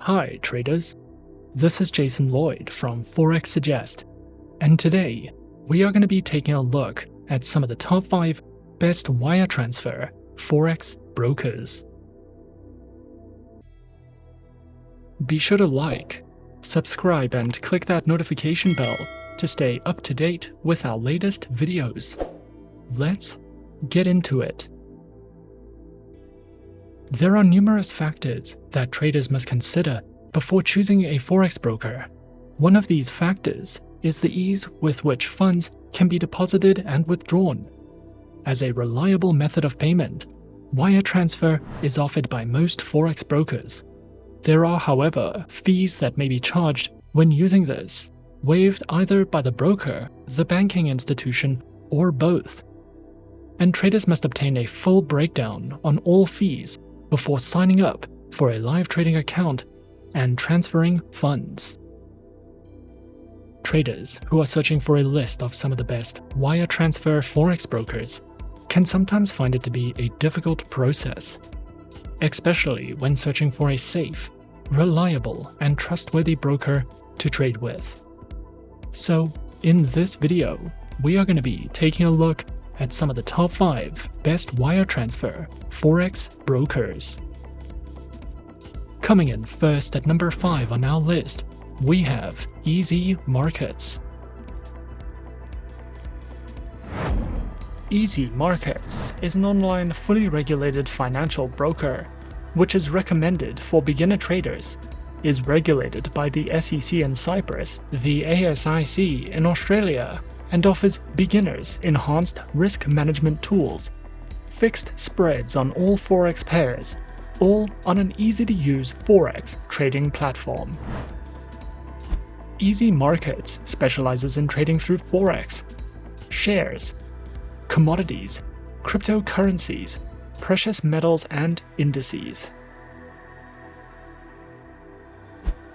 Hi traders, this is Jason Lloyd from Forexsuggest, and today we are going to be taking a look at some of the top 5 best wire transfer Forex brokers. Be sure to like, subscribe and click that notification bell to stay up to date with our latest videos. Let's get into it. There are numerous factors that traders must consider before choosing a Forex broker. One of these factors is the ease with which funds can be deposited and withdrawn. As a reliable method of payment, wire transfer is offered by most Forex brokers. There are, however, fees that may be charged when using this, waived either by the broker, the banking institution, or both. And traders must obtain a full breakdown on all fees before signing up for a live trading account and transferring funds. Traders who are searching for a list of some of the best wire transfer Forex brokers can sometimes find it to be a difficult process, especially when searching for a safe, reliable, and trustworthy broker to trade with. So, in this video, we are going to be taking a look at some of the top 5 best wire transfer Forex brokers. Coming in first at number 5 on our list, we have EasyMarkets. EasyMarkets is an online fully regulated financial broker, which is recommended for beginner traders, is regulated by the SEC in Cyprus, the ASIC in Australia, and offers beginners enhanced risk management tools, fixed spreads on all Forex pairs, all on an easy-to-use Forex trading platform. EasyMarkets specializes in trading through Forex, shares, commodities, cryptocurrencies, precious metals, and indices.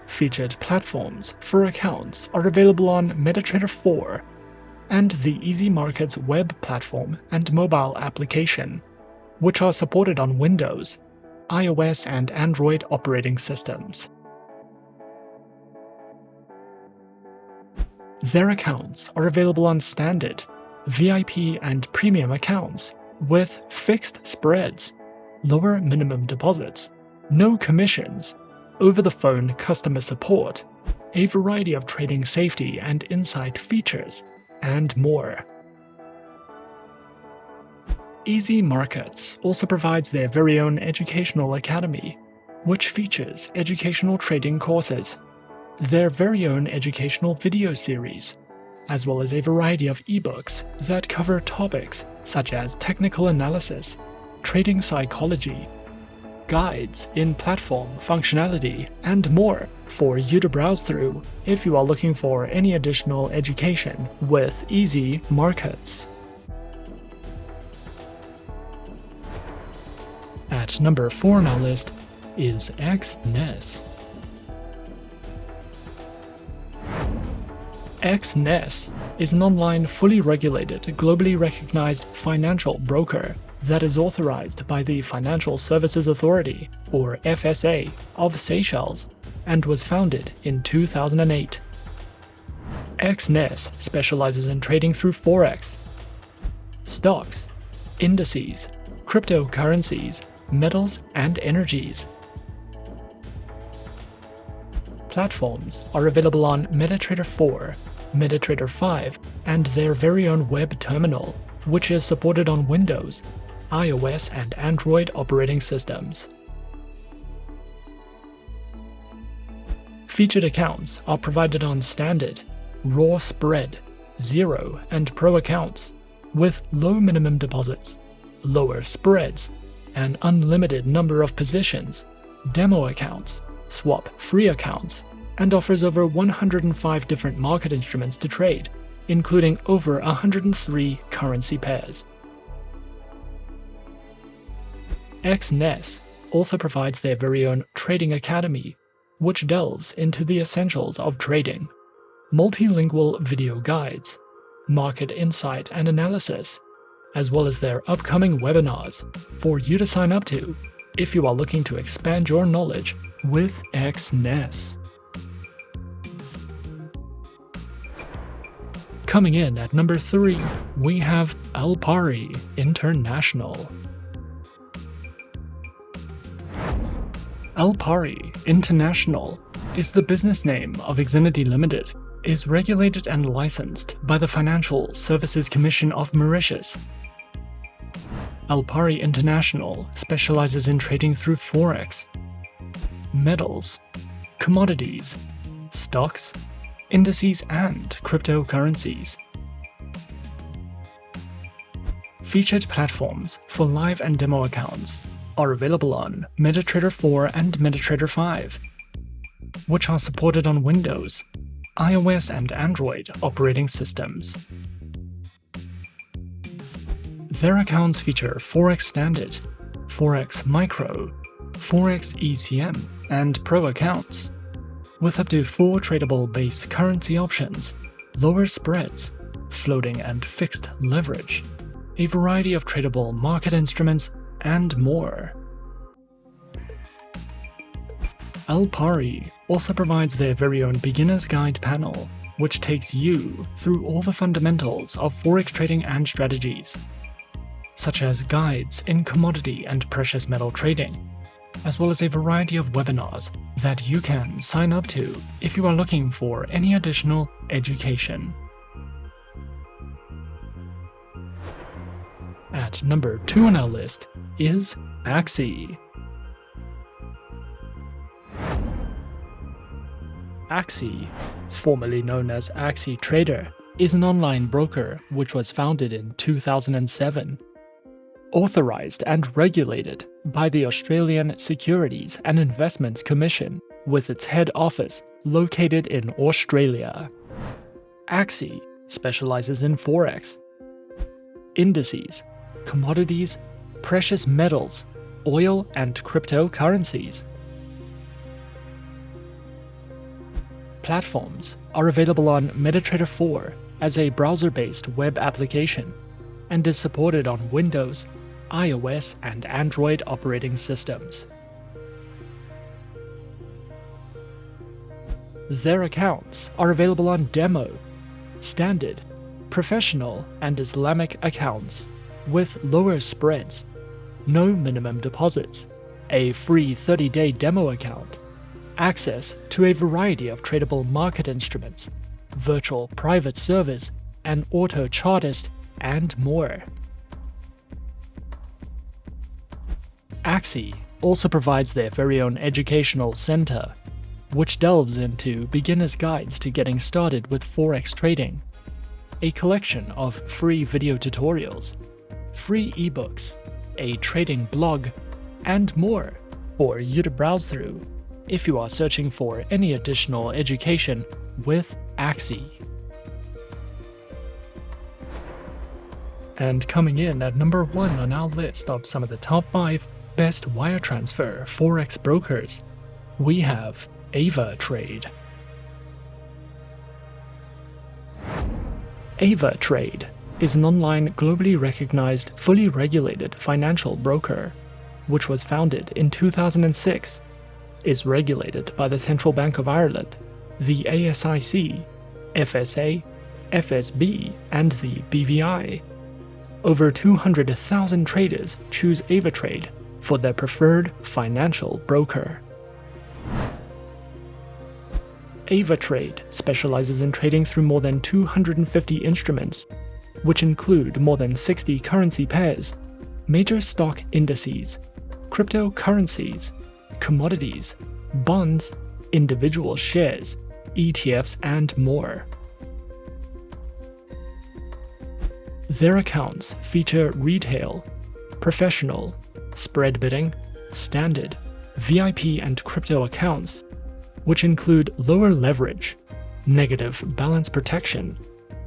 Featured platforms for accounts are available on MetaTrader 4 and the EasyMarkets Web platform and mobile application, which are supported on Windows, iOS, and Android operating systems. Their accounts are available on standard, VIP, and premium accounts with fixed spreads, lower minimum deposits, no commissions, over-the-phone customer support, a variety of trading safety and insight features, and more. EasyMarkets also provides their very own educational academy, which features educational trading courses, their very own educational video series, as well as a variety of ebooks that cover topics such as technical analysis, trading psychology, guides in platform functionality, and more for you to browse through if you are looking for any additional education with EasyMarkets. At number 4 on our list is Exness. Exness is an online, fully regulated, globally recognized financial broker that is authorized by the Financial Services Authority, or FSA, of Seychelles, and was founded in 2008. Exness specializes in trading through Forex, stocks, indices, cryptocurrencies, metals, and energies. Platforms are available on MetaTrader 4, MetaTrader 5, and their very own web terminal, which is supported on Windows, iOS, and Android operating systems. Featured accounts are provided on Standard, Raw Spread, Zero, and Pro accounts, with low minimum deposits, lower spreads, an unlimited number of positions, demo accounts, swap-free accounts, and offers over 105 different market instruments to trade, including over 103 currency pairs. Exness also provides their very own trading academy, which delves into the essentials of trading, multilingual video guides, market insight and analysis, as well as their upcoming webinars for you to sign up to if you are looking to expand your knowledge with Exness. Coming in at number 3, we have Alpari International. Alpari International is the business name of Exness Limited, is regulated and licensed by the Financial Services Commission of Mauritius. Alpari International specializes in trading through Forex, metals, commodities, stocks, indices, and cryptocurrencies. Featured platforms for live and demo accounts are available on MetaTrader 4 and MetaTrader 5, which are supported on Windows, iOS, and Android operating systems. Their accounts feature Forex Standard, Forex Micro, Forex ECM, and Pro accounts, with up to 4 tradable base currency options, lower spreads, floating and fixed leverage, a variety of tradable market instruments, and more. Alpari also provides their very own beginner's guide panel, which takes you through all the fundamentals of Forex trading and strategies, such as guides in commodity and precious metal trading, as well as a variety of webinars that you can sign up to if you are looking for any additional education. At number 2 on our list is ASIC. ASIC, formerly known as ASIC Trader, is an online broker which was founded in 2007. Authorized and regulated by the Australian Securities and Investments Commission, with its head office located in Australia. ASIC specializes in Forex, indices, commodities, precious metals, oil, and cryptocurrencies. Platforms are available on MetaTrader 4 as a browser-based web application and is supported on Windows, iOS, and Android operating systems. Their accounts are available on Demo, Standard, Professional, and Islamic accounts, with lower spreads, no minimum deposits, a free 30-day demo account, access to a variety of tradable market instruments, virtual private servers, an auto chartist, and more. ASIC also provides their very own educational center, which delves into beginner's guides to getting started with Forex trading, a collection of free video tutorials, free ebooks, a trading blog, and more for you to browse through if you are searching for any additional education with ASIC. And coming in at number 1 on our list of some of the top 5 best wire transfer Forex brokers, we have Avatrade. Avatrade is an online, globally recognized, fully regulated financial broker, which was founded in 2006, is regulated by the Central Bank of Ireland, the ASIC, FSA, FSB, and the BVI. Over 200,000 traders choose Avatrade for their preferred financial broker. Avatrade specializes in trading through more than 250 instruments, which include more than 60 currency pairs, major stock indices, cryptocurrencies, commodities, bonds, individual shares, ETFs, and more. Their accounts feature retail, professional, spread bidding, standard, VIP, and crypto accounts, which include lower leverage, negative balance protection,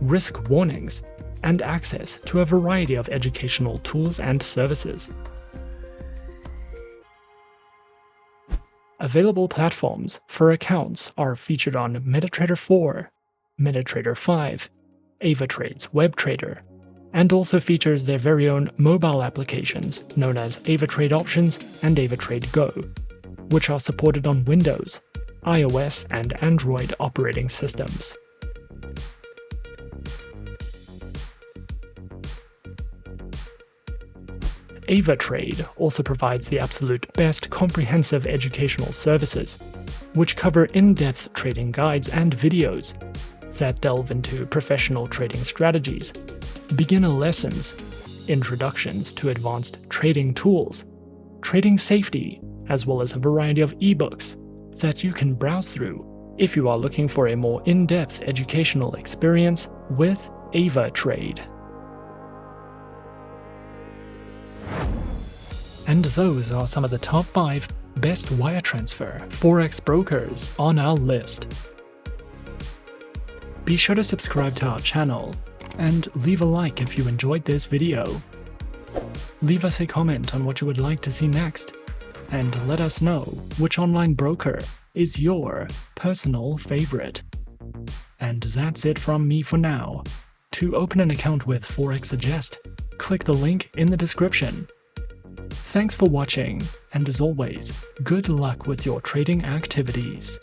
risk warnings, and access to a variety of educational tools and services. Available platforms for accounts are featured on MetaTrader 4, MetaTrader 5, Avatrade's Web Trader, and also features their very own mobile applications known as Avatrade Options and Avatrade Go, which are supported on Windows, iOS, and Android operating systems. Avatrade also provides the absolute best comprehensive educational services, which cover in-depth trading guides and videos that delve into professional trading strategies, beginner lessons, introductions to advanced trading tools, trading safety, as well as a variety of ebooks that you can browse through if you are looking for a more in-depth educational experience with Avatrade. And those are some of the top 5 best wire transfer Forex brokers on our list. Be sure to subscribe to our channel and leave a like if you enjoyed this video. Leave us a comment on what you would like to see next, and let us know which online broker is your personal favorite. And that's it from me for now. To open an account with Forexsuggest, click the link in the description. Thanks for watching, and as always, good luck with your trading activities.